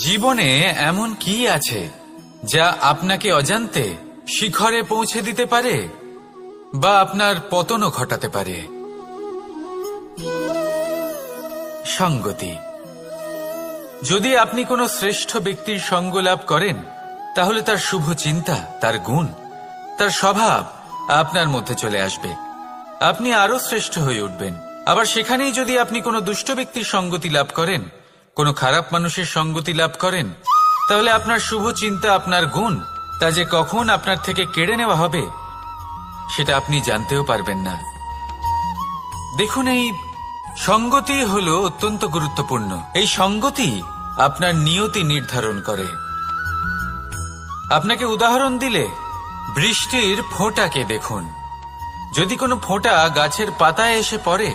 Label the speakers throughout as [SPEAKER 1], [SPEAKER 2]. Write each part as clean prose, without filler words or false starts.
[SPEAKER 1] জীবনে এমন কি আছে যা আপনাকে অজান্তে শিখরে পৌঁছে দিতে পারে বা আপনার পতনও ঘটাতে পারে? সঙ্গতি। যদি আপনি কোনো শ্রেষ্ঠ ব্যক্তির সঙ্গ লাভ করেন, তাহলে তার শুভ চিন্তা, তার গুণ, তার স্বভাব আপনার মধ্যে চলে আসবে। আপনি আরো শ্রেষ্ঠ হয়ে উঠবেন। আবার সেখানেই যদি আপনি কোনো দুষ্ট ব্যক্তির সঙ্গতি লাভ করেন, কোনো খারাপ মানুষের সঙ্গতি লাভ করেন, তাহলে আপনার শুভ চিন্তা, আপনার গুণ, তা যে কখন আপনার থেকে কেড়ে নেওয়া হবে সেটা আপনি জানতেও পারবেন না। দেখুন, এই সঙ্গতি হলো অত্যন্ত গুরুত্বপূর্ণ। এই সঙ্গতি আপনার নিয়তি নির্ধারণ করে। আপনাকে উদাহরণ দিলে, বৃষ্টির ফোঁটাকে দেখুন। যদি কোনো ফোঁটা গাছের পাতায় এসে পড়ে,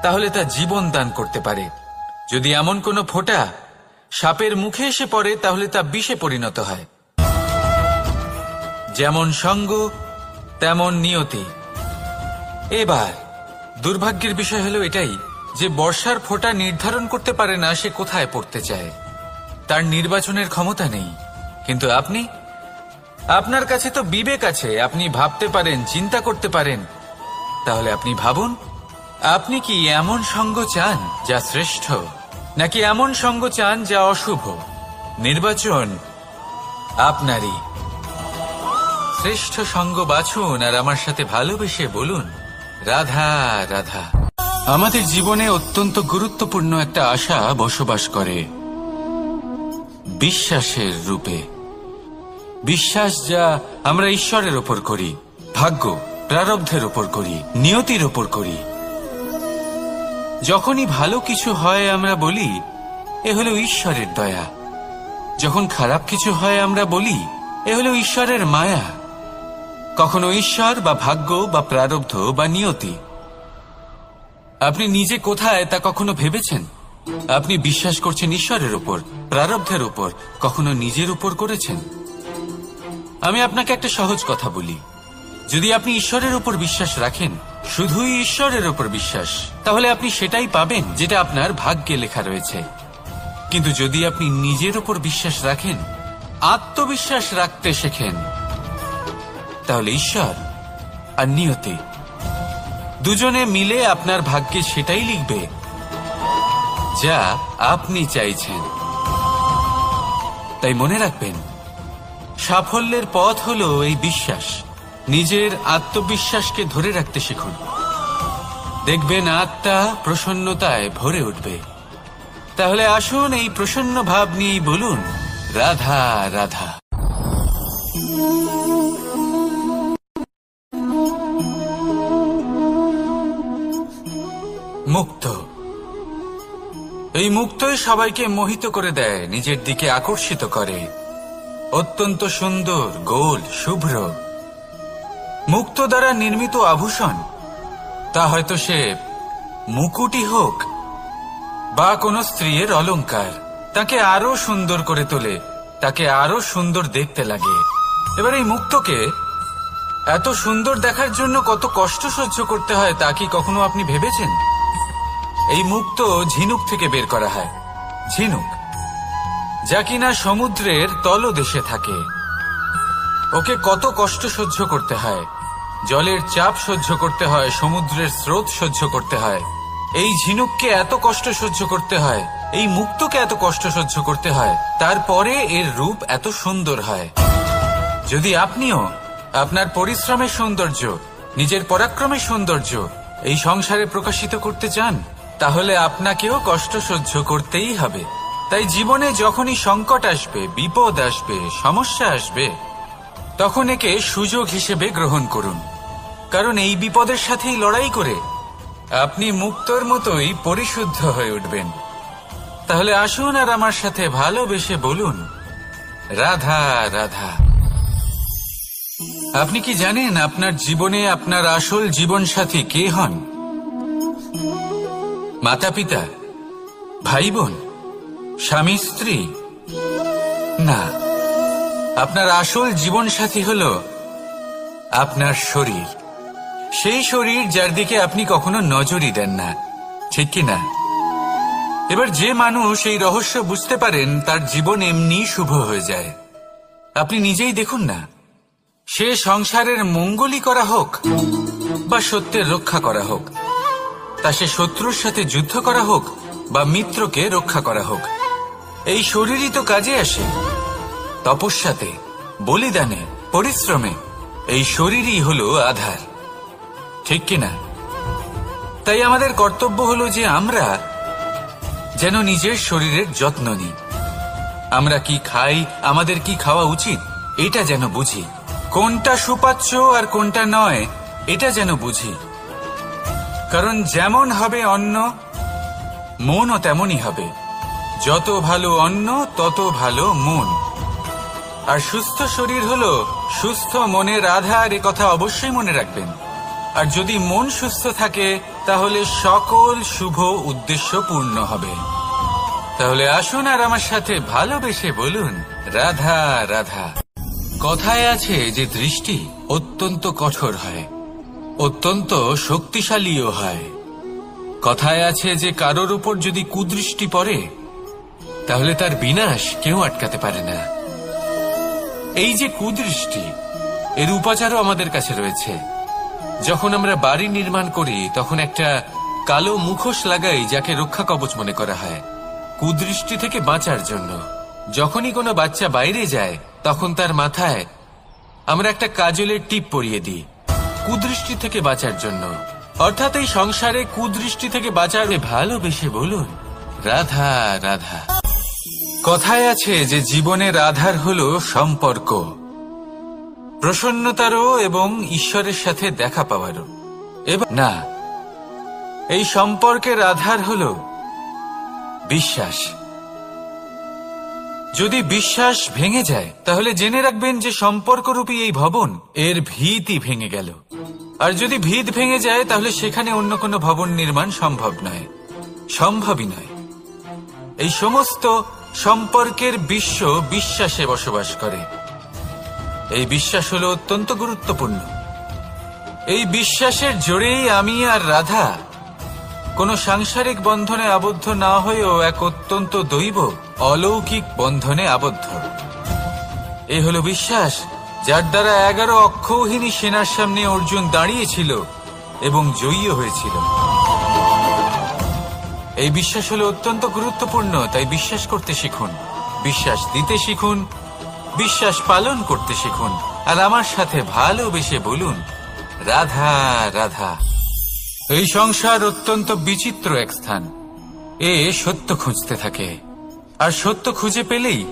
[SPEAKER 1] তাহলে তা জীবন দান করতে পারে। যদি এমন কোনো ফোঁটা সাপের মুখে এসে পড়ে, তাহলে তা বিষে পরিণত হয়। যেমন সঙ্গ তেমন নিয়তি। এবার দুর্ভাগ্যের বিষয় হলো এটাই যে বর্ষার ফোঁটা নির্ধারণ করতে পারে না সে কোথায় পড়তে চায়। তার নির্বাচনের ক্ষমতা নেই। কিন্তু আপনার কাছে তো বিবেক আছে, আপনি ভাবতে পারেন, চিন্তা করতে পারেন। তাহলে আপনি ভাবুন, আপনি কি এমন সঙ্গ চান যা শ্রেষ্ঠ, নাকি এমন সঙ্গ চান যা অশুভ? নির্বাচন আপনারই। শ্রেষ্ঠ সঙ্গ বাছুন আর আমার সাথে ভালোবেসে বলুন, রাধা রাধা। আমাদের জীবনে অত্যন্ত গুরুত্বপূর্ণ একটা আশা বসবাস করে, বিশ্বাসের রূপে। বিশ্বাস যা আমরা ঈশ্বরের ওপর করি, ভাগ্য, প্রারব্ধের ওপর করি, নিয়তির ওপর করি। যখনই ভালো কিছু হয় আমরা বলি এ হলো ঈশ্বরের দয়া। যখন খারাপ কিছু হয় আমরা বলি এ হলো ঈশ্বরের মায়া। কখনো ঈশ্বর বা ভাগ্য বা প্রারব্ধ বা নিয়তি। আপনি নিজে কোথায় তা কখনো ভেবেছেন? আপনি বিশ্বাস করছেন ঈশ্বরের উপর, প্রারব্ধের উপর, কখনো নিজের উপর করেছেন? আমি আপনাকে একটা সহজ কথা বলি, যদি আপনি ঈশ্বরের উপর বিশ্বাস রাখেন, শুধুই ঈশ্বরের উপর বিশ্বাস, তাহলে আপনি সেটাই পাবেন যেটা আপনার ভাগ্যে লেখা রয়েছে। কিন্তু যদি আপনি নিজের উপর বিশ্বাস রাখেন, আত্মবিশ্বাস রাখতে শেখেন, তাহলে ঈশ্বর আর নিয়তি দুজনে মিলে আপনার ভাগ্যে সেটাই লিখবে যা আপনি চাইছেন। তাই মনে রাখবেন, সাফল্যের পথ হলো এই বিশ্বাস। নিজের আত্মবিশ্বাসকে ধরে রাখতে শিখুন। দেখবেন আত্মা প্রসন্নতায় ভরে উঠবে। তাহলে আসুন এই প্রসন্ন ভাব নিয়েই বলুন, রাধা রাধা। মুক্ত। এই মুক্তই সবাইকে মোহিত করে দেয়, নিজের দিকে আকর্ষিত করে। অত্যন্ত সুন্দর, গোল, শুভ্র। মুক্ত দ্বারা নির্মিত আভূষণ, তা হয়তো সে মুকুটই হোক বা কোনো স্ত্রীর অলংকার, তাকে আরো সুন্দর করে তোলে, তাকে আরো সুন্দর দেখতে লাগে। এবার এই মুক্তকে এত সুন্দর দেখার জন্য কত কষ্ট সহ্য করতে হয় তা কি কখনো আপনি ভেবেছেন? এই মুক্ত ঝিনুক থেকে বের করা হয়। ঝিনুক যা কিনা সমুদ্রের তলদেশে থাকে। ওকে কত কষ্ট সহ্য করতে হয়, জলের চাপ সহ্য করতে হয়, সমুদ্রের স্রোত সহ্য করতে হয়। এই ঝিনুককে এত কষ্ট সহ্য করতে হয়, এই মুক্তকে এত কষ্ট সহ্য করতে হয়, তারপরে এর রূপ এত সুন্দর হয়। যদি আপনিও আপনার পরিশ্রমের সৌন্দর্য, নিজের পরাক্রমের সৌন্দর্য এই সংসারে প্রকাশিত করতে চান, তাহলে আপনাকেও কষ্ট সহ্য করতেই হবে। তাই জীবনে যখনই সংকট আসবে, বিপদ আসবে, সমস্যা আসবে, তখন একে সুযোগ হিসেবে গ্রহণ করুন। কারণ এই বিপদের সাথেই লড়াই করে আপনি মুক্তর মতোই পরিশুদ্ধ হয়ে উঠবেন। তাহলে আসুন আর আমার সাথে ভালোবেসে বলুন, রাধা রাধা। আপনি কি জানেন আপনার জীবনে আপনার আসল জীবনসাথী কে হন? মাতা পিতা, ভাই বোন, স্বামী স্ত্রী? না, আপনার আসল জীবনসাথী হল আপনার শরীর। সেই শরীর যার দিকে আপনি কখনো নজরই দেন না, ঠিক কি না? এবার যে মানুষ এই রহস্য বুঝতে পারেন তার জীবন এমনি শুভ হয়ে যায়। আপনি নিজেই দেখুন না, সে সংসারের মঙ্গলই করা হোক বা সত্যের রক্ষা করা হোক, তা সে শত্রুর সাথে যুদ্ধ করা হোক বা মিত্রকে রক্ষা করা হোক, এই শরীরই তো কাজে আসে। তপস্যাতে, বলিদানে, পরিশ্রমে এই শরীরই হলো আধার, ঠিক কিনা? তাই আমাদের কর্তব্য হলো যে আমরা যেন নিজের শরীরের যত্ন নিই। আমরা কি খাই, আমাদের কি খাওয়া উচিত, এটা যেন বুঝি। কোনটা সুপাচ্য আর কোনটা নয়, এটা যেন বুঝি। কারণ যেমন হবে অন্ন, মনও তেমনই হবে। যত ভালো অন্ন তত ভালো মন। আর সুস্থ শরীর হলো সুস্থ মনের আধার, এ কথা অবশ্যই মনে রাখবেন। আর যদি মন সুস্থ থাকে তাহলে সকল শুভ উদ্দেশ্য পূর্ণ হবে। তাহলে আসুন আর আমার সাথে ভালোবেসে বলুন, রাধা রাধা। কথায় আছে যে দৃষ্টি অত্যন্ত কঠোর হয়, অত্যন্ত শক্তিশালীও হয়। কথায় আছে যে কারোর উপর যদি কুদৃষ্টি পড়ে তাহলে তার বিনাশ কেউ আটকাতে পারে না। এই যে কুদৃষ্টি, এর উপাচারও আমাদের কাছে রয়েছে। যখন আমরা বাড়ি নির্মাণ করি তখন একটা কালো মুখোশ লাগাই, যাকে রক্ষা কবচ মনে করা হয়, কুদৃষ্টি থেকে বাঁচার জন্য। যখনই কোনো বাচ্চা বাইরে যায় তখন তার মাথায় আমরা একটা কাজলের টিপ পরিয়ে দিই, কুদৃষ্টি থেকে বাঁচার জন্য। অর্থাৎ এই সংসারে কুদৃষ্টি থেকে বাঁচাবে ভালোবেসে বলুন, রাধা রাধা। কথায় আছে যে জীবনের আধার হলো সম্পর্ক, প্রসন্নতারও এবং ঈশ্বরের সাথে দেখা পাওয়ারও। এবং না, এই সম্পর্কের আধার হলো বিশ্বাস। যদি বিশ্বাস ভেঙে যায় তাহলে জেনে রাখবেন যে সম্পর্করূপী এই ভবন, এর ভিতই ভেঙে গেল। আর যদি ভিত ভেঙে যায় তাহলে সেখানে অন্য কোনো ভবন নির্মাণ সম্ভব নয়, সম্ভবই নয়। এই সমস্ত সম্পর্কের বিশ্ব বিশ্বাসে বসবাস করে। এই বিশ্বাস হলো অত্যন্ত গুরুত্বপূর্ণ। এই বিশ্বাসের জোরেই আমি আর রাধা কোনো সাংসারিক বন্ধনে আবদ্ধ না হয়েও এক অত্যন্ত দৈব অলৌকিক বন্ধনে আবদ্ধ। এই হলো বিশ্বাস, যার দ্বারা 11 অক্ষৌহিনী সেনার সামনে অর্জুন দাঁড়িয়েছিল এবং জয়ী হয়েছিল। এই বিশ্বাস হলো অত্যন্ত গুরুত্বপূর্ণ। তাই বিশ্বাস করতে শিখুন, বিশ্বাস দিতে শিখুন, বিশ্বাস পালন করতে শিখুন। আর আমার সাথে ভালোবেসে বলুন, রাধা রাধা। এই সংসার অত্যন্ত বিচিত্র এক স্থান। এ সত্য খুঁজতে থাকে, আর সত্য খুঁজে পেলেই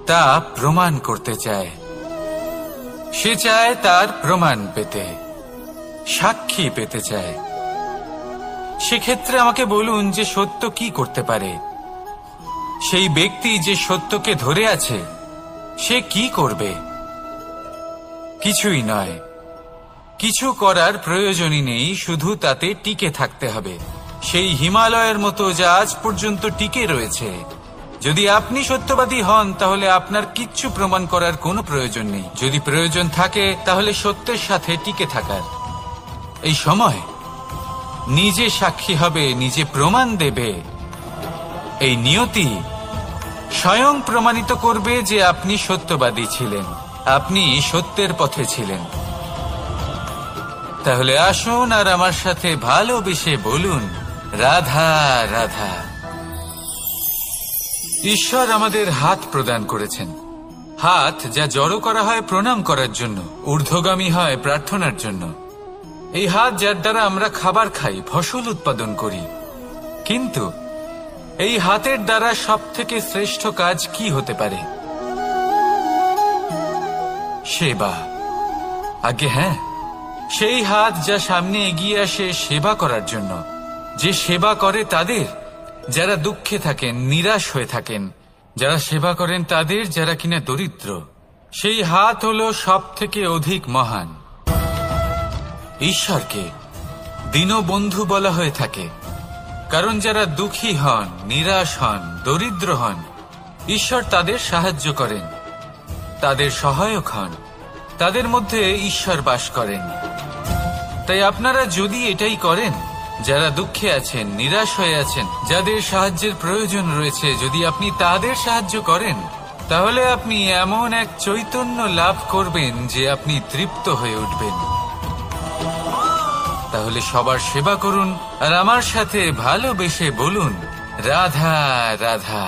[SPEAKER 1] তা প্রমাণ করতে চায়। সে চায় তার প্রমাণ পেতে, সাক্ষী পেতে চায়। সেক্ষেত্রে আমাকে বলুন যে সত্য কি করতে পারে। সেই ব্যক্তি যে সত্যকে ধরে আছে সে কি করবে? কিছুই নয়, কিছু করার প্রয়োজনই নেই, শুধু তাতে টিকে থাকতে হবে। সেই হিমালয়ের মতো যা আজ পর্যন্ত টিকে রয়েছে। যদি আপনি সত্যবাদী হন তাহলে আপনার কিচ্ছু প্রমাণ করার কোনো প্রয়োজন নেই। যদি প্রয়োজন থাকে তাহলে সত্যের সাথে টিকে থাকার। এই সময় নিজে সাক্ষী হবে, নিজে প্রমাণ দেবে। এই নিয়তি স্বয়ং প্রমাণিত করবে যে আপনি সত্যবাদী ছিলেন, আপনি সত্যের পথে ছিলেন। তাহলে আসুন আর আমার সাথে ভালোবেসে বলুন, রাধা রাধা। ঈশ্বর আমাদের হাত প্রদান করেছেন। হাত যা জড়ো করা হয় প্রণাম করার জন্য, ঊর্ধ্বগামী হয় প্রার্থনার জন্য। এই হাত যার দ্বারা আমরা খাবার খাই, ফসল উৎপাদন করি। কিন্তু এই হাতের দ্বারা সবথেকে শ্রেষ্ঠ কাজ কি হতে পারে? সেবা। আগে হ্যাঁ, সেই হাত যা সামনে এগিয়ে আসে সেবা করার জন্য, যে সেবা করে তাদের যারা দুঃখে থাকেন, নিরাশ হয়ে থাকেন, যারা সেবা করেন তাদের যারা কিনা দরিদ্র। সেই হাত হলো সব থেকে অধিক মহান। ঈশ্বরকে দীনবন্ধু বলা হয়ে থাকে, কারণ যারা দুঃখী হন, নিরাশ হন, দরিদ্র হন, ঈশ্বর তাদের সাহায্য করেন, তাদের সহায়ক হন, তাদের মধ্যে ঈশ্বর বাস করেন। তাই আপনারা যদি এটাই করেন যারা দুঃখে আছেন, নিরাশ হয়ে আছেন, যাদের সাহায্যের প্রয়োজন রয়েছে, যদি আপনি তাদের সাহায্য করেন, তাহলে আপনি এমন এক চৈতন্য লাভ করবেন যে আপনি তৃপ্ত হয়ে উঠবেন। তাহলে সবার সেবা করুন আর আমার সাথে ভালোবেসে বলুন, রাধা রাধা।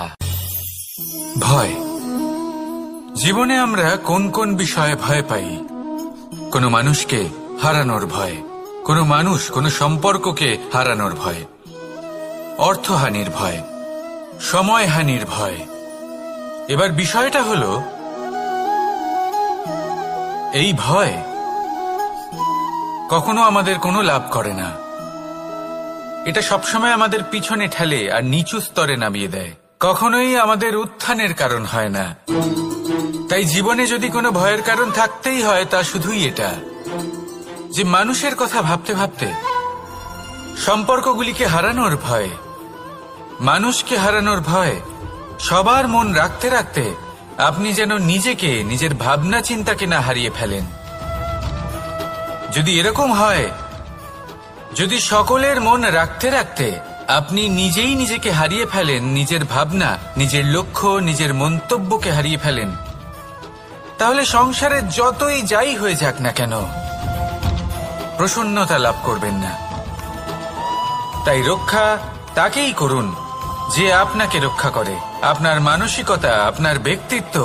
[SPEAKER 1] ভয়। জীবনে আমরা কোন কোন বিষয়ে ভয় পাই? কোনো মানুষকে হারানোর ভয়, কোনো মানুষ, কোনো সম্পর্ককে হারানোর ভয়, অর্থহানির ভয়, সময়হানির ভয়। এবার বিষয়টা হলো, এই ভয় কখনো আমাদের কোনো লাভ করে না। এটা সবসময় আমাদের পিছনে ঠেলে আর নিচু স্তরে নামিয়ে দেয়, কখনোই আমাদের উত্থানের কারণ হয় না। তাই জীবনে যদি কোনো ভয়ের কারণ থাকতেই হয়, তা শুধুই এটা যে মানুষের কথা ভাবতে ভাবতে, সম্পর্কগুলিকে হারানোর ভয়, মানুষকে হারানোর ভয়, সবার মন রাখতে রাখতে আপনি যেন নিজেকে, নিজের ভাবনা চিন্তাকে না হারিয়ে ফেলেন। যদি এরকম হয়, যদি সকলের মন রাখতে রাখতে আপনি নিজেই নিজেকে হারিয়ে ফেলেন, নিজের ভাবনা, নিজের লক্ষ্য, নিজের মন্তব্যকে হারিয়ে ফেলেন, তাহলে সংসারে যতই যাই হয়ে যাক না কেন, প্রসন্নতা লাভ করবেন না। তাই রক্ষা তাকেই করুন যে আপনাকে রক্ষা করে, আপনার মানসিকতা, আপনার ব্যক্তিত্ব,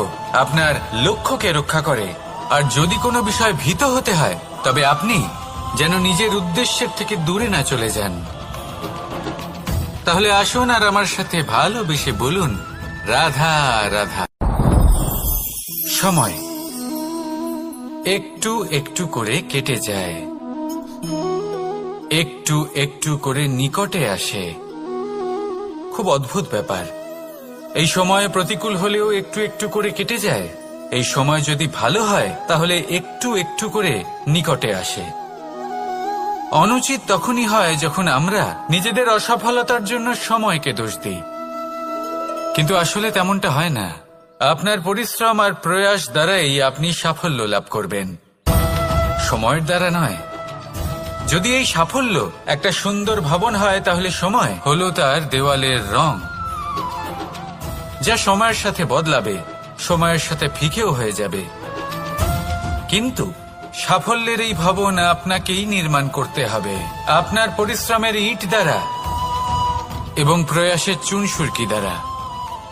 [SPEAKER 1] আপনার লক্ষ্যকে রক্ষা করে। আর যদি কোনো বিষয় ভীত হতে হয়, তবে আপনি যেন নিজের উদ্দেশ্যের থেকে দূরে না চলে যান। তাহলে আসুন আর আমার সাথে ভালোবেসে বলুন, রাধা রাধা। সময় একটু একটু করে কেটে যায়, একটু একটু করে নিকটে আসে। খুব অদ্ভুত ব্যাপার। এই সময় প্রতিকূল হলেও একটু একটু করে কেটে যায়। এই সময় যদি ভালো হয়, তাহলে একটু একটু করে নিকটে আসে। অনুচিত তখনই হয় যখন আমরা নিজেদের অসফলতার জন্য সময়কে দোষ দিই, কিন্তু আসলে তেমনটা হয় না। আপনার পরিশ্রম আর প্রয়াস দ্বারাই আপনি সাফল্য লাভ করবেন, সময়ের দ্বারা নয়। যদি এই সাফল্য একটা সুন্দর ভবন হয়, তাহলে সময় হলো তার দেওয়ালের রং, যা সময়ের সাথে বদলাবে, সময়ের সাথে ফিকেও হয়ে যাবে। কিন্তু সাফল্যের এই ভবন আপনাকেই নির্মাণ করতে হবে, আপনার পরিশ্রমের ইট দ্বারা এবং প্রয়াসের চুনসুরকি দ্বারা।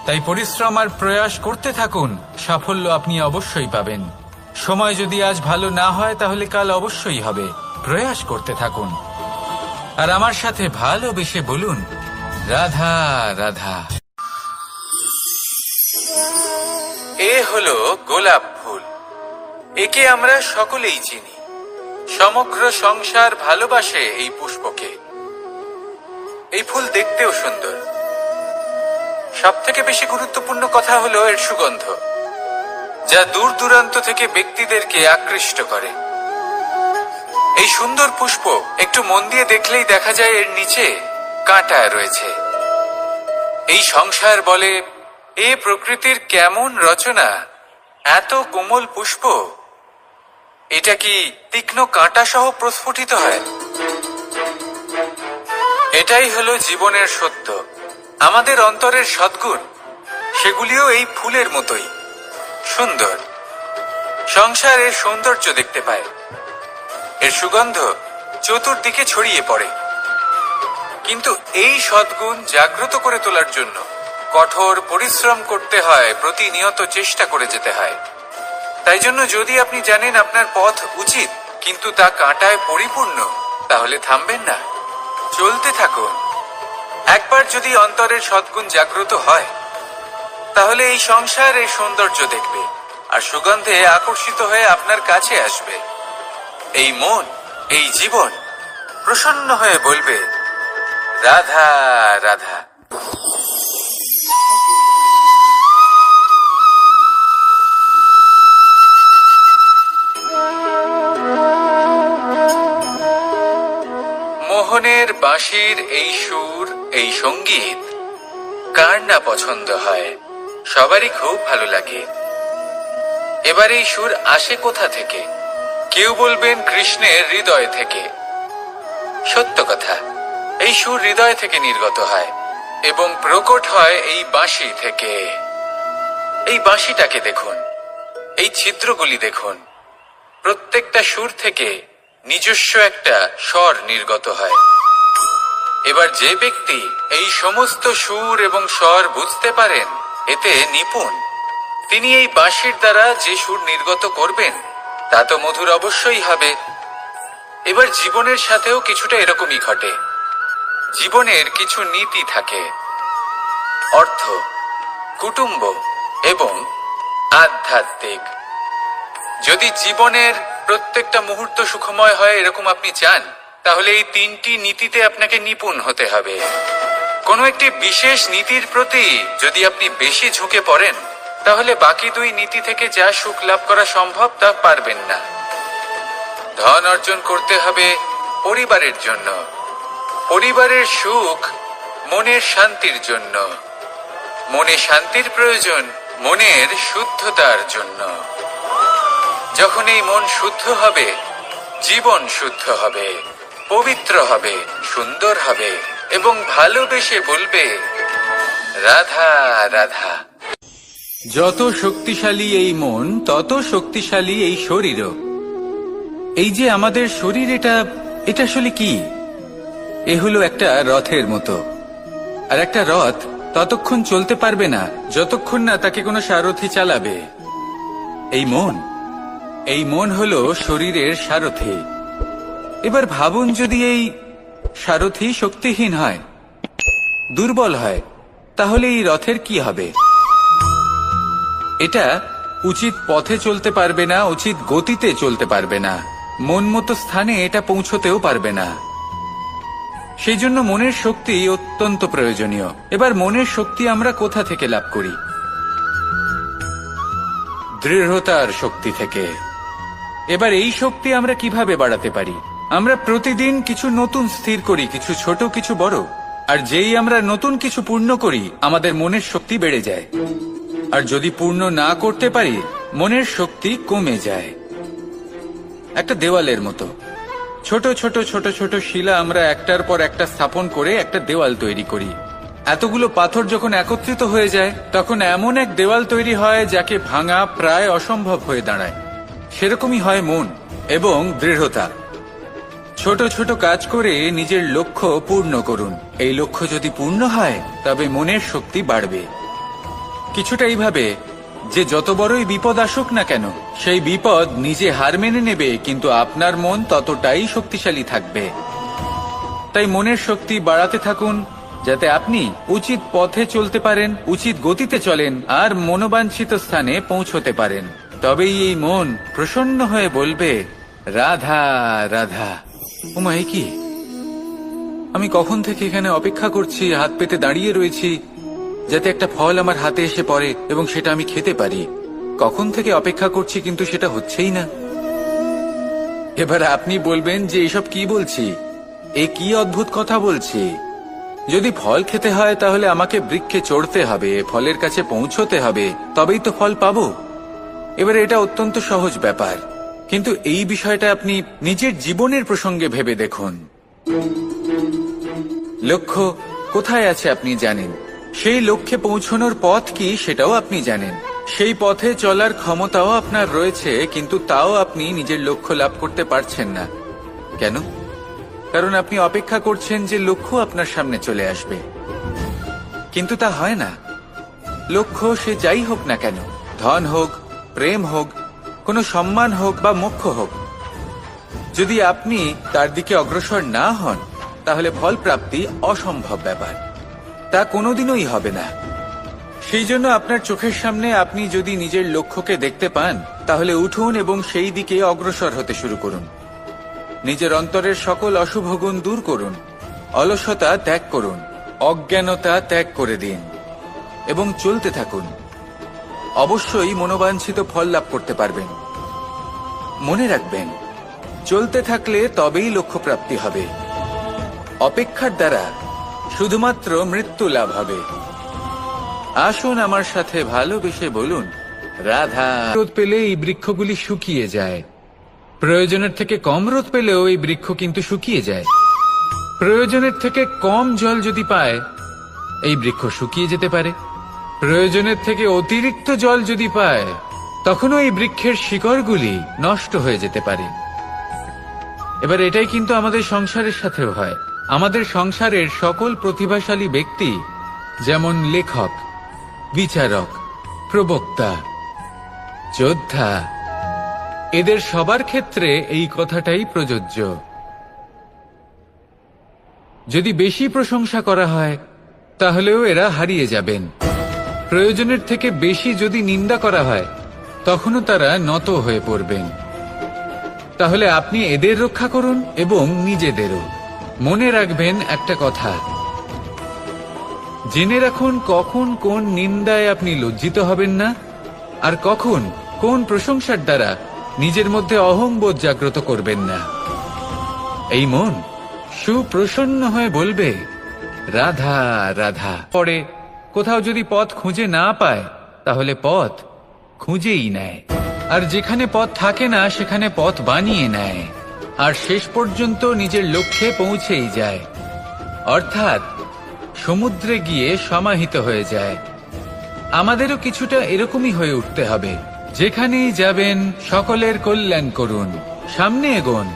[SPEAKER 1] তাই পরিশ্রম আর প্রয়াস করতে থাকুন, সাফল্য আপনি অবশ্যই পাবেন। সময় যদি আজ ভালো না হয়, তাহলে কাল অবশ্যই হবে। প্রয়াস করতে থাকুন আর আমার সাথে ভালোবেসে বলুন, রাধা রাধা। এ হলো গোলাপ ফুল। একে আমরা সকলেই চিনি। সমগ্র সংসার ভালোবাসে এই পুষ্পকে। এই ফুল দেখতেও সুন্দর। সবথেকে বেশি গুরুত্বপূর্ণ কথা হলো এর সুগন্ধ, যা দূর দূরান্ত থেকে ব্যক্তিদেরকে আকৃষ্ট করে। এই সুন্দর পুষ্প একটু মন দিয়ে দেখলেই দেখা যায় এর নিচে কাঁটা রয়েছে। এই সংসার বলে, এ প্রকৃতির কেমন রচনা, এত কোমল পুষ্প, এটা কি তীক্ষ্ণ কাঁটা সহ প্রস্ফুটিত হয়? এটাই হলো জীবনের সত্য। আমাদের অন্তরের সদ্গুণ, সেগুলিও এই ফুলের মতোই সুন্দর। সংসার এর সৌন্দর্য দেখতে পায়, এর সুগন্ধ চতুর্দিকে ছড়িয়ে পড়ে। কিন্তু এই সদ্গুণ জাগ্রত করে তোলার জন্য কঠোর পরিশ্রম করতে হয়, প্রতিনিয়ত চেষ্টা করে যেতে হয়। তাই জন্য যদি আপনি জানেন আপনার পথ উচিত, কিন্তু তা কাঁটায় পরিপূর্ণ, তাহলে থামবেন না, চলতে থাকুন। একবার যদি অন্তরের সদ্গুণ জাগ্রত হয়, তাহলে এই সংসার এর সৌন্দর্য দেখবে আর সুগন্ধে আকর্ষিত হয়ে আপনার কাছে আসবে। এই মন, এই জীবন প্রসন্ন হয়ে বলবে, রাধা রাধা। মোহনের বাঁশির এই সুর, এই সঙ্গীত কার না পছন্দ হয়? সবারই খুব ভালো লাগে। এবার এই সুর আসে কোথা থেকে? কেউ বলবেন কৃষ্ণের হৃদয় থেকে। সত্য কথা, এই সুর হৃদয় থেকে নির্গত হয় এবং প্রকট হয় এই বাঁশি থেকে। এই বাঁশিটাকে দেখুন, এই ছিদ্রগুলি দেখুন, প্রত্যেকটা সুর থেকে নিজস্ব একটা স্বর নির্গত হয়। এবার যে ব্যক্তি এই সমস্ত সুর এবং স্বর বুঝতে পারেন, এতে নিপুণ, তিনি এই বাঁশির দ্বারা যে সুর নির্গত করবেন তা তো মধুর অবশ্যই হবে। এবার জীবনের সাথেও কিছুটা এরকমই ঘটে। জীবনের কিছু নীতি থাকে, অর্থ, কুটুম্ব এবং আধ্যাত্মিক। যদি জীবনের প্রত্যেকটা মুহূর্ত সুখময় হয় এরকম আপনি চান, তাহলে এই তিনটি নীতিতে আপনাকে নিপুণ হতে হবে। কোনো একটি বিশেষ নীতির প্রতি যদি আপনি বেশি ঝুঁকে পড়েন, তাহলে বাকি দুই নীতি থেকে যা সুখ লাভ করা সম্ভব তা পারবেন না। ধন অর্জন করতে হবে পরিবারের জন্য, পরিবারের সুখ মনের শান্তির জন্য, মনে শান্তির প্রয়োজন মনের শুদ্ধতার জন্য। যখন এই মন শুদ্ধ হবে, জীবন শুদ্ধ হবে, পবিত্র হবে, সুন্দর হবে এবং ভালোবেসে বলবে রাধা রাধা। যত শক্তিশালী এই মন, তত শক্তিশালী এই শরীরও। এই যে আমাদের শরীর, এটা আসলে কি? এ হলো একটা রথের মতো। আর একটা রথ ততক্ষণ চলতে পারবে না যতক্ষণ না তাকে কোনো সারথি চালাবে। এই মন হলো শরীরের সারথি। এবার ভাবুন, যদি এই সারথি শক্তিহীন হয়, দুর্বল হয়, তাহলে এই রথের কি হবে? এটা উচিত পথে চলতে পারবে না, উচিত গতিতে চলতে পারবে না, মন মতো স্থানে এটা পৌঁছতেও পারবে না। সেই জন্য মনের শক্তি অত্যন্ত প্রয়োজনীয়। এবার মনের শক্তি আমরা কোথা থেকে লাভ করি? দৃঢ়তার শক্তি থেকে। এবার এই শক্তি আমরা কিভাবে বাড়াতে পারি? আমরা প্রতিদিন কিছু নতুন স্থির করি, কিছু ছোট কিছু বড়। আর যেই আমরা নতুন কিছু পূর্ণ করি, আমাদের মনের শক্তি বেড়ে যায়। আর যদি পূর্ণ না করতে পারি, মনের শক্তি কমে যায়। একটা দেওয়ালের মতো ছোট ছোট ছোট ছোট শিলা আমরা একটার পর একটা স্থাপন করে একটা দেওয়াল তৈরি করি। এতগুলো পাথর যখন একত্রিত হয়ে যায়, তখন এমন এক দেওয়াল তৈরি হয় যাকে ভাঙা প্রায় অসম্ভব হয়ে দাঁড়ায়। সেরকমই হয় মন এবং দৃঢ়তা। ছোট ছোট কাজ করে নিজের লক্ষ্য পূর্ণ করুন। এই লক্ষ্য যদি পূর্ণ হয়, তবে মনের শক্তি বাড়বে। কিছুটা এইভাবে যে যত বড়ই বিপদ আসুক না কেন, সেই বিপদ নিজে হার মেনে নেবে, কিন্তু আপনার মন ততটাই শক্তিশালী থাকবে। তাই মনের শক্তি বাড়াতে থাকুন, যাতে আপনি উচিত পথে চলতে পারেন, উচিত গতিতে চলেন আর মনোবাঞ্ছিত স্থানে পৌঁছতে পারেন। তবেই এই মন প্রসন্ন হয়ে বলবে রাধা রাধা। ওমা, এ কি? আমি কখন থেকে এখানে অপেক্ষা করছি, হাত পেতে দাঁড়িয়ে রয়েছি যাতে একটা ফল আমার হাতে এসে পড়ে এবং সেটা আমি খেতে পারি। কখন থেকে অপেক্ষা করছি, কিন্তু সেটা হচ্ছেই না। এবার আপনি বলবেন যে এসব কি বলছি, এ কি অদ্ভুত কথা বলছি। যদি ফল খেতে হয় তাহলে আমাকে বৃক্ষে চড়তে হবে, ফলের কাছে পৌঁছতে হবে, তবেই তো ফল পাবো। এবারে এটা অত্যন্ত সহজ ব্যাপার, কিন্তু এই বিষয়টা আপনি নিজের জীবনের প্রসঙ্গে ভেবে দেখুন। লক্ষ্য কোথায় আছে আপনি জানেন, সেই লক্ষ্যে পৌঁছানোর পথ কি সেটাও আপনি জানেন, সেই পথে চলার ক্ষমতাও আপনার রয়েছে, কিন্তু তাও আপনি নিজের লক্ষ্য লাভ করতে পারছেন না। কেন? কারণ আপনি অপেক্ষা করছেন যে লক্ষ্য আপনার সামনে চলে আসবে, কিন্তু তা হয় না। লক্ষ্য সে যাই হোক না কেন, ধন হোক, প্রেম হোক, কোনো সম্মান হোক বা মোক্ষ হোক, যদি আপনি তার দিকে অগ্রসর না হন, তাহলে ফল প্রাপ্তি অসম্ভব ব্যাপার, তা কোনোদিনই হবে না। সেই জন্য আপনার চোখের সামনে আপনি যদি নিজের লক্ষ্যকে দেখতে পান, তাহলে উঠুন এবং সেই দিকে অগ্রসর হতে শুরু করুন। নিজের অন্তরের সকল অশুভ গুণ দূর করুন, অলসতা ত্যাগ করুন, অজ্ঞানতা ত্যাগ করে দিন এবং চলতে থাকুন। অবশ্যই মনোবাঞ্ছিত ফল লাভ করতে পারবেন। মনে রাখবেন, চলতে থাকলে তবেই লক্ষ্য প্রাপ্তি হবে। অপেক্ষার দ্বারা শুধুমাত্র মৃত্যু লাভ হবে। আসুন আমার সাথে ভালোবেসে বলুন রাধা। রোদ পেলে এই বৃক্ষগুলি শুকিয়ে যায়, প্রয়োজনের থেকে কম রোদ পেলেও এই বৃক্ষ কিন্তু শুকিয়ে যায়। প্রয়োজনের থেকে কম জল যদি পায়, এই বৃক্ষ শুকিয়ে যেতে পারে। প্রয়োজনের থেকে অতিরিক্ত জল যদি পায়, তখনও এই বৃক্ষের শিকড়গুলি নষ্ট হয়ে যেতে পারে। এবার এটাই কিন্তু আমাদের সংসারের সাথেও হয়। আমাদের সংসারের সকল প্রতিভাশালী ব্যক্তি, যেমন লেখক, বিচারক, প্রবক্তা, যোদ্ধা, এদের সবার ক্ষেত্রে এই কথাটাই প্রযোজ্য। যদি বেশি প্রশংসা করা হয়, তাহলেও এরা হারিয়ে যাবেন। প্রয়োজনের থেকে বেশি যদি নিন্দা করা হয়, তখনও তারা নত হয়ে পড়বেন। তাহলে আপনি এদের রক্ষা করুন এবং নিজেদেরও। মনে রাখবেন একটা কথা, জেনে রাখুন কখন কোন নিন্দায় আপনি লজ্জিত হবেন না, আর কখন কোন প্রশংসার দ্বারা নিজের মধ্যে অহংবোধ জাগ্রত করবেন না। এই মন সুপ্রসন্ন হয়ে বলবে, রাধা রাধা। পরে কোথাও যদি পথ খুঁজে না পায়, তাহলে পথ খুঁজেই নেয়। আর যেখানে পথ থাকে না, সেখানে পথ বানিয়ে নেয়, আর শেষ পর্যন্ত নিজের লক্ষ্যে পৌঁছেই যায়। অর্থাৎ সমুদ্রে গিয়ে সমাহিত হয়ে যায়। আমাদেরও কিছুটা এরকমই হয়ে উঠতে হবে। যেখানেই যাবেন, সকলের কল্যাণ করুন, সামনে এগোন।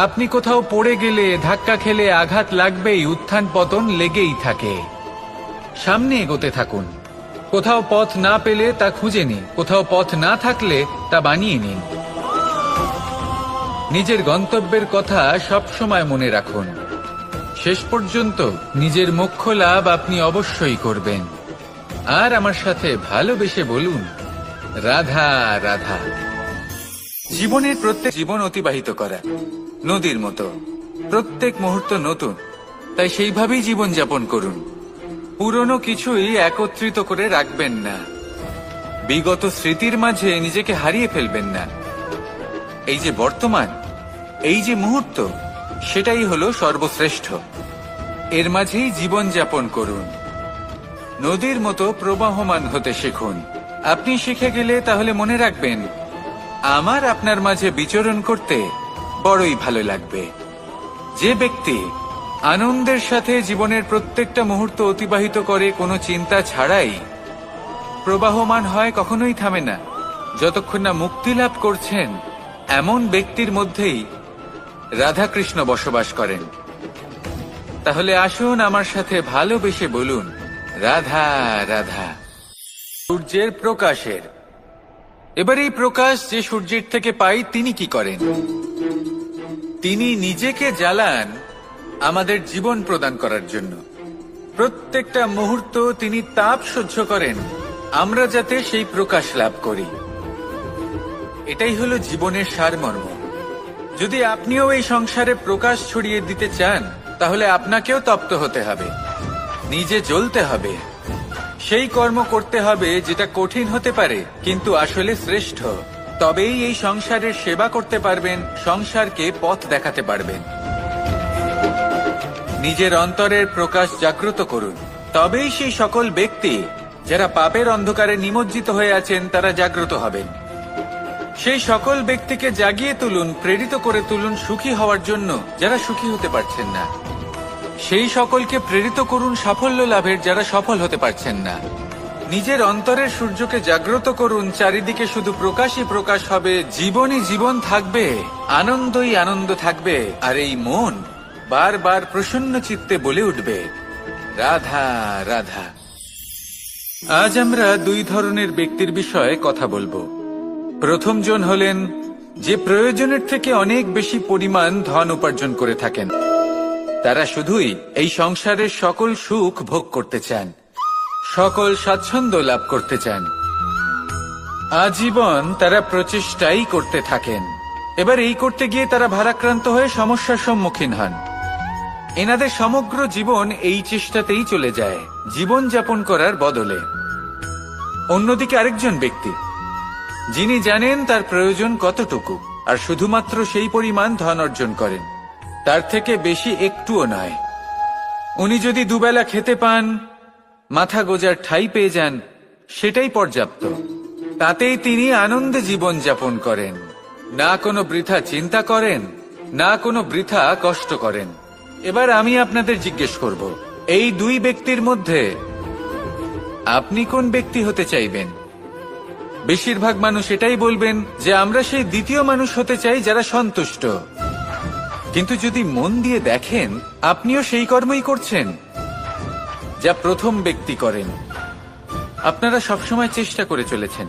[SPEAKER 1] আপনি কোথাও পড়ে গেলে, ধাক্কা খেলে আঘাত লাগবেই, উত্থান পতন লেগেই থাকে। সামনে এগোতে থাকুন। কোথাও পথ না পেলে তা খুঁজে নিন, কোথাও পথ না থাকলে তা বানিয়ে নিন। নিজের গন্তব্যের কথা সব সময় মনে রাখুন। শেষ পর্যন্ত নিজের মোক্ষ লাভ আপনি অবশ্যই করবেন। আর আমার সাথে ভালোবেসে বলুন, রাধা রাধা। জীবনের প্রত্যেক জীবন অতিবাহিত করা নদীর মতো, প্রত্যেক মুহূর্ত নতুন। তাই সেইভাবেই জীবন যাপন করুন। পুরনো কিছুই একত্রিত করে রাখবেন না। বিগত স্মৃতির মাঝে নিজেকে হারিয়ে ফেলবেন না। এই যে বর্তমান, এই যে মুহূর্ত, সেটাই হলো সর্বশ্রেষ্ঠ। এর মাঝেই জীবন যাপন করুন। নদীর মতো প্রবাহমান হতে শিখুন। আপনি শিখে গেলে তাহলে মনে রাখবেন, আমার আপনার মাঝে বিচরণ করতে বড়ই ভালো লাগবে। যে ব্যক্তি আনন্দের সাথে জীবনের প্রত্যেকটা মুহূর্ত অতিবাহিত করে, কোনো চিন্তা ছাড়াই প্রবাহমান হয়, কখনোই থামে না, যতক্ষণ না মুক্তি লাভ করছেন, এমন ব্যক্তির মধ্যেই রাধাকৃষ্ণ বসবাস করেন। তাহলে আসুন আমার সাথে ভালোবেসে বলুন, রাধা রাধা। সূর্যের প্রকাশের, এবার এই প্রকাশ যে সূর্যের থেকে পাই, তিনি কি করেন? তিনি নিজেকে জ্বালান আমাদের জীবন প্রদান করার জন্য। প্রত্যেকটা মুহূর্ত তিনি তাপ সহ্য করেন, আমরা যাতে সেই প্রকাশ লাভ করি। এটাই হলো জীবনের সারমর্ম। যদি আপনিও এই সংসারে প্রকাশ ছড়িয়ে দিতে চান, তাহলে আপনাকেও তপ্ত হতে হবে, নিজে জ্বলতে হবে, সেই কর্ম করতে হবে যেটা কঠিন হতে পারে, কিন্তু আসলে শ্রেষ্ঠ। তবেই এই সংসারের সেবা করতে পারবেন, সংসারকে পথ দেখাতে পারবেন। নিজের অন্তরের প্রকাশ জাগ্রত করুন, তবেই সেই সকল ব্যক্তি যারা পাপের অন্ধকারে নিমজ্জিত হয়ে আছেন, তারা জাগ্রত হবেন। সেই সকল ব্যক্তিকে জাগিয়ে তুলুন, প্রেরিত করে তুলুন সুখী হওয়ার জন্য, যারা সুখী হতে পারছেন না। সেই সকলকে প্রেরিত করুন সাফল্য লাভের, যারা সফল হতে পারছেন না। নিজের অন্তরের সূর্যকে জাগ্রত করুন, চারিদিকে শুধু প্রকাশই প্রকাশ হবে, জীবনই জীবন থাকবে, আনন্দই আনন্দ থাকবে। আর এই মন বারবার প্রসন্ন চিত্তে বলে উঠবে, রাধা রাধা। আজ আমরা দুই ধরনের ব্যক্তির বিষয়ে কথা বলবো। প্রথম জন হলেন যে প্রয়োজনের থেকে অনেক বেশি পরিমাণ ধন উপার্জন করে থাকেন। তারা শুধুই এই সংসারের সকল সুখ ভোগ করতে চান, সকল স্বাচ্ছন্দ্য লাভ করতে চান। আজীবন তারা প্রচেষ্টাই করতে থাকেন। এবার এই করতে গিয়ে তারা ভারাক্রান্ত হয়ে সমস্যার সম্মুখীন হন। এনাদের সমগ্র জীবন এই চেষ্টাতেই চলে যায়, জীবন যাপন করার বদলে। অন্যদিকে আরেকজন ব্যক্তি, যিনি জানেন তার প্রয়োজন কতটুকু, আর শুধুমাত্র সেই পরিমাণ ধন অর্জন করেন, তার থেকে বেশি একটুও নয়। উনি যদি দুবেলা খেতে পান, মাথা গোজার ঠাঁই পেয়ে যান, সেটাই পর্যাপ্ত। তাতেই তিনি আনন্দে জীবন যাপন করেন, না কোনো বৃথা চিন্তা করেন, না কোনো বৃথা কষ্ট করেন। এবার আমি আপনাদের জিজ্ঞেস করব, এই দুই ব্যক্তির মধ্যে আপনি কোন ব্যক্তি হতে চাইবেন? বেশিরভাগ মানুষ এটাই বলবেন যে আমরা সেই দ্বিতীয় মানুষ হতে চাই যারা সন্তুষ্ট। কিন্তু যদি মন দিয়ে দেখেন, আপনিও সেই কর্মই করছেন যা প্রথম ব্যক্তি করেন। আপনারা সবসময় চেষ্টা করে চলেছেন,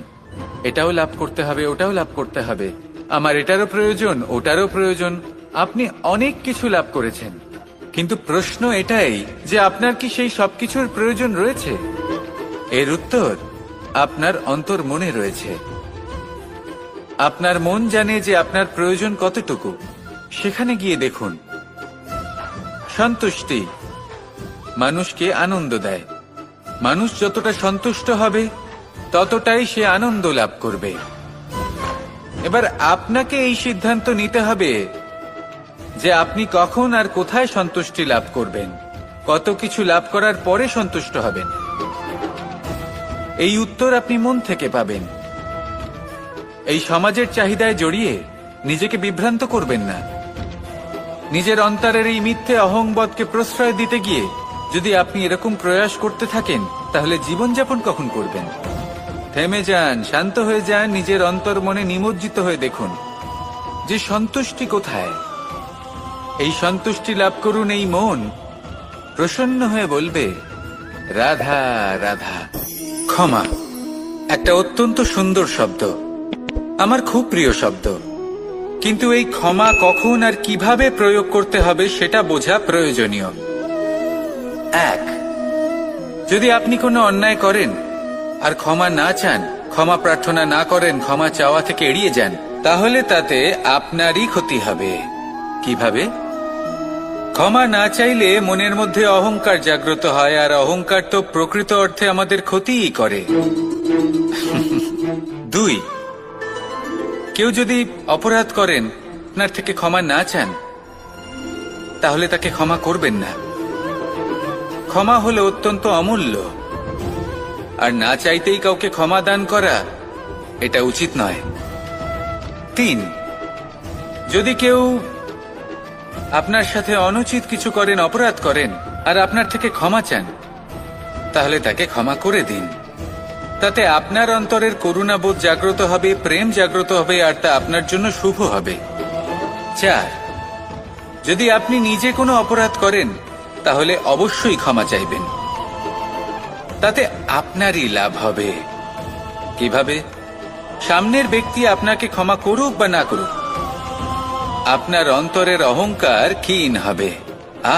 [SPEAKER 1] এটাও লাভ করতে হবে, ওটাও লাভ করতে হবে, আমার এটারও প্রয়োজন, ওটারও প্রয়োজন। আপনি অনেক কিছু লাভ করেছেন, কিন্তু প্রশ্ন এটাই যে আপনার কি সেই সবকিছুর প্রয়োজন রয়েছে? এর উত্তর আপনার অন্তর্মনে রয়েছে। আপনার মন জানে যে আপনার প্রয়োজন কতটুকু। সেখানে গিয়ে দেখুন। সন্তুষ্টি মানুষকে আনন্দ দেয়। মানুষ যতটা সন্তুষ্ট হবে ততটাই সে আনন্দ লাভ করবে। এবার আপনাকে এই সিদ্ধান্ত নিতে হবে যে আপনি কখন আর কোথায় সন্তুষ্টি লাভ করবেন, কত কিছু লাভ করার পরে সন্তুষ্ট হবেন। এই উত্তর আপনি মন থেকে পাবেন। এই সমাজের চাহিদায় জড়িয়ে নিজেকে বিভ্রান্ত করবেন না। নিজের অন্তরের এই মিথ্যে অহংবোধকে প্রশ্রয় দিতে গিয়ে যদি আপনি এরকম প্রয়াস করতে থাকেন, তাহলে জীবনযাপন কখন করবেন? থেমে যান, শান্ত হয়ে যান, নিজের অন্তর্মনে নিমজ্জিত হয়ে দেখুন যে সন্তুষ্টি কোথায়। এই সন্তুষ্টি লাভ করুন। এই মন প্রসন্ন হয়ে বলবে, রাধা রাধা। ক্ষমা একটা অত্যন্ত সুন্দর শব্দ, আমার খুব প্রিয় শব্দ, কিন্তু এই ক্ষমা কখন আর কিভাবে প্রয়োগ করতে হবে সেটা বোঝা প্রয়োজনীয়। এক, যদি আপনি কোনো অন্যায় করেন আর ক্ষমা না চান, ক্ষমা প্রার্থনা না করেন, ক্ষমা চাওয়া থেকে এড়িয়ে যান, তাহলে তাতে আপনারই ক্ষতি হবে। কিভাবে? ক্ষমা না চাইলে মনের মধ্যে অহংকার জাগ্রত হয়, আর অহংকার তো প্রকৃত অর্থে আমাদের ক্ষতিই করে। দুই, কেউ যদি অপরাধ করেন, আপনার থেকে ক্ষমা না চান, তাহলে তাকে ক্ষমা করবেন না। ক্ষমা হলো অত্যন্ত অমূল্য, আর না চাইতেই কাউকে ক্ষমা দান করা এটা উচিত নয়। তিন, যদি কেউ আপনার সাথে অনুচিত কিছু করেন, অপরাধ করেন, আর আপনার থেকে ক্ষমা চান, তাহলে তাকে ক্ষমা করে দিন। তাতে আপনার অন্তরের করুণাবোধ জাগ্রত হবে, প্রেম জাগ্রত হবে, আর তা আপনার জন্য শুভ হবে। চার, যদি আপনি নিজে কোনো অপরাধ করেন, তাহলে অবশ্যই ক্ষমা চাইবেন। তাতে আপনারই লাভ হবে। কিভাবে? সামনের ব্যক্তি আপনাকে ক্ষমা করুক বা না করুক, আপনার অন্তরের অহংকার ক্ষীণ হবে,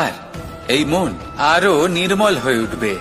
[SPEAKER 1] আর এই মন আরো নির্মল হয়ে উঠবে।